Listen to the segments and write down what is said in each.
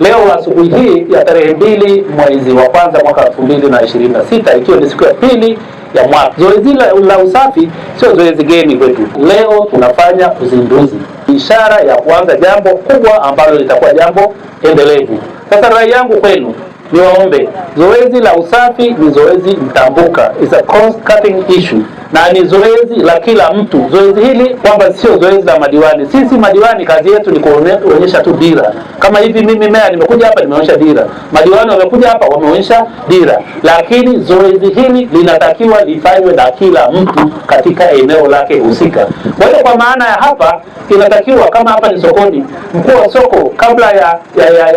Leo asubuhi hii ya tarehe 2 mwezi wa kwanza mwaka 2026, ikiwa ni siku ya pili ya mwaka, zoezi la usafi sio zoezi geni kwetu. Leo tunafanya uzinduzi, ishara ya kuanza jambo kubwa ambalo litakuwa jambo endelevu. Sasa rai yangu kwenu, niwaombe, zoezi la usafi ni zoezi mtambuka, is a cost cutting issue, na ni zoezi la kila mtu. Zoezi hili kwamba sio zoezi la madiwani. Sisi madiwani kazi yetu ni kuonyesha tu dira. Kama hivi mimi meya nimekuja hapa nimeonyesha dira, madiwani wamekuja hapa wameonyesha dira, lakini zoezi hili linatakiwa lifanywe na kila mtu katika eneo lake husika. Kwa hiyo kwa maana ya hapa inatakiwa, kama hapa ni sokoni, mkuu wa soko kabla ya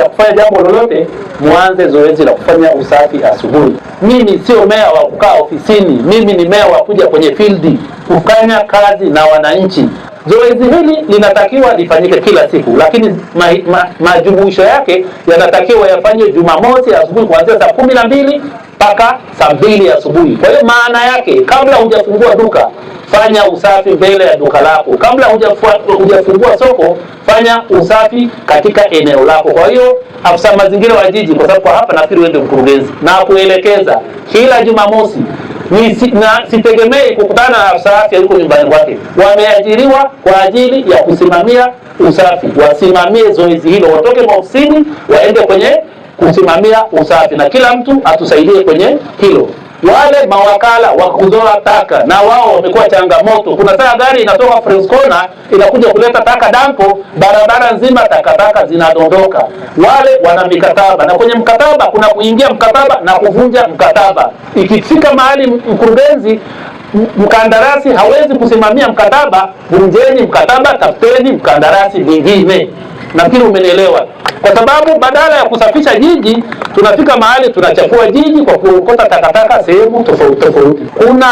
kufanya jambo lolote muanze zoezi la kufanya usafi asubuhi. Mimi sio meya wa kukaa ofisini, mimi ni meya wa kuja kwenye field kufanya kazi na wananchi. Zoezi hili linatakiwa lifanyike kila siku, lakini majumuisho yake yanatakiwa yafanywe Jumamosi asubuhi kuanzia saa 12 mpaka saa 2 asubuhi. Kwa hiyo maana yake, kabla hujafungua duka, fanya usafi mbele ya duka lako. Kabla hujafungua soko, fanya usafi katika eneo lako. Kwa hiyo afisa mazingira wa jiji, kwa sababu hapa nafikiri wewe ndio mkurugenzi, na kuelekeza kila Jumamosi, na sitegemei kukutana na afisa afya yuko nyumbani kwake. Wameajiriwa kwa ajili ya kusimamia usafi, wasimamie zoezi hilo, watoke maofisini waende kwenye kusimamia usafi, na kila mtu atusaidie kwenye hilo. Wale mawakala wa kuzoa taka na wao wamekuwa changamoto. Kuna saa gari inatoka Friends Corner inakuja kuleta taka dampo, barabara nzima takataka zinadondoka. Wale wana mikataba, na kwenye mkataba kuna kuingia mkataba na kuvunja mkataba. Ikifika mahali mkurugenzi mkandarasi hawezi kusimamia mkataba, vunjeni mkataba, tafuteni mkandarasi mwingine. Nafikiri umenielewa. Kwa sababu badala ya kusafisha jiji, tunafika mahali tunachafua jiji kwa kuokota takataka sehemu tofauti tofauti. Kuna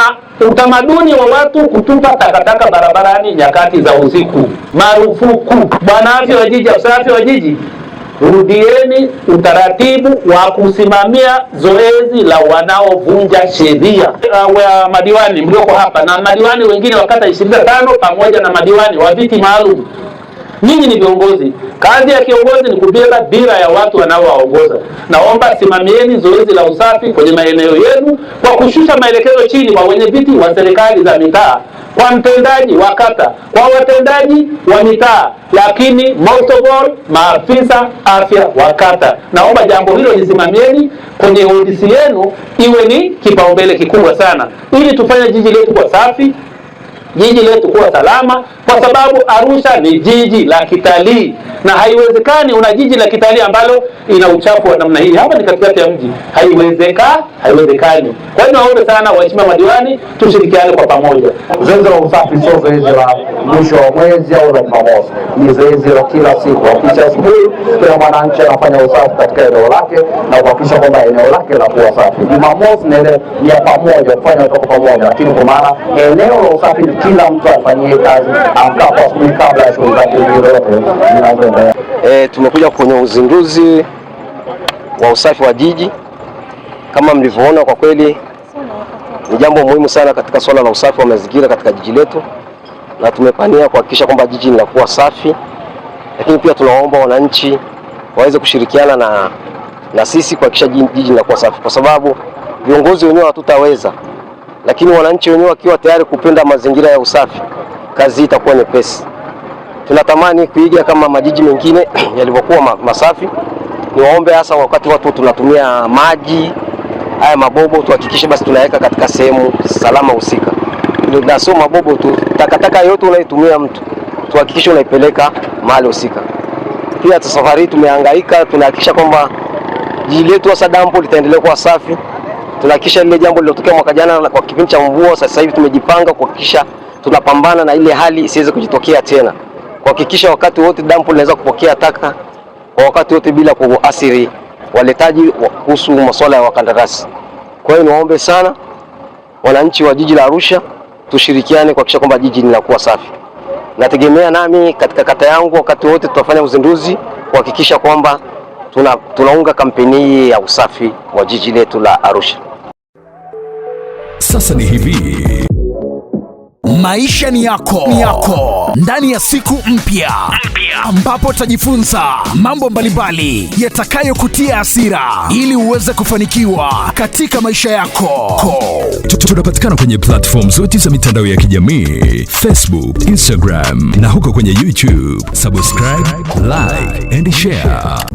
utamaduni wa watu kutupa takataka barabarani nyakati za usiku, marufuku. Bwana afya wa jiji, afisa afya wa jiji, rudieni utaratibu wa kusimamia zoezi la wanaovunja sheria. Wa madiwani mlioko hapa na madiwani wengine wa kata 25 pamoja na madiwani wa viti maalum, ninyi ni viongozi. Kazi ya kiongozi ni kubeba dira ya watu wanaowaongoza. Naomba simamieni zoezi la usafi kwenye maeneo yenu kwa kushusha maelekezo chini kwa wenye viti wa serikali za mitaa, kwa mtendaji wa kata, kwa watendaji wa mitaa, lakini most of all maafisa afya wa kata. Naomba jambo hilo lisimamieni kwenye ofisi yenu, iwe ni kipaumbele kikubwa sana, ili tufanye jiji letu kwa safi, jiji letu kuwa salama, kwa sababu Arusha ni jiji la kitalii, na haiwezekani una jiji la kitalii ambalo ina uchafu wa namna hii. Hapa ni katikati ya mji, haiwezekani. Kwa hiyo naomba sana waheshimiwa madiwani, tushirikiane kwa pamoja. Zoezi la usafi sio zoezi la mwisho wa mwezi au la Jumamosi, ni zoezi la kila siku. Kisha asubuhi kila mwananchi anafanya usafi katika eneo lake na kuhakikisha kwamba eneo lake linakuwa safi. Jumamosi ni ya pamoja, kufanya kwa pamoja, lakini kwa maana eneo la usafi kila mtu afanyie kazi amkapo asubuhi kabla ya shughuli zake zote zinazoendelea. Tumekuja kwenye uzinduzi wa usafi wa jiji. Kama mlivyoona, kwa kweli ni jambo muhimu sana katika swala la usafi wa mazingira katika jiji letu, na tumepania kuhakikisha kwamba jiji linakuwa safi, lakini pia tunaomba wananchi waweze kushirikiana na sisi kuhakikisha jiji linakuwa safi, kwa sababu viongozi wenyewe hatutaweza, lakini wananchi wenyewe wakiwa tayari kupenda mazingira ya usafi, kazi itakuwa nyepesi. Tunatamani kuiga kama majiji mengine yalivyokuwa masafi. Niwaombe hasa wakati watu tunatumia maji haya mabobo, tuhakikishe basi tunaweka katika sehemu salama husika. Ndio sio mabobo tu, takataka yote unaitumia mtu tuhakikishe unaipeleka mahali husika. Pia safari tumehangaika, tunahakikisha kwamba jiji letu hasa dampo litaendelea kuwa safi. Tunahakikisha ile jambo lililotokea mwaka jana kwa kipindi cha mvua, sasa hivi tumejipanga kuhakikisha tunapambana na ile hali isiweze kujitokea tena. Kuhakikisha wakati wote dampo linaweza kupokea taka kwa wakati wote bila kuathiri waletaji kuhusu masuala ya wakandarasi. Kwa hiyo niwaombe sana wananchi wa jiji la Arusha tushirikiane kuhakikisha kwamba jiji linakuwa safi. Nategemea nami katika kata yangu wakati wote tutafanya uzinduzi kuhakikisha kwamba tunaunga kampeni ya usafi wa jiji letu la Arusha. Sasa ni hivi, Maisha ni yako ndani ya siku mpya ambapo utajifunza mambo mbalimbali yatakayokutia hasira ili uweze kufanikiwa katika maisha yako. Tunapatikana kwenye platform zote za mitandao ya kijamii, Facebook, Instagram na huko kwenye YouTube. Subscribe, like and share.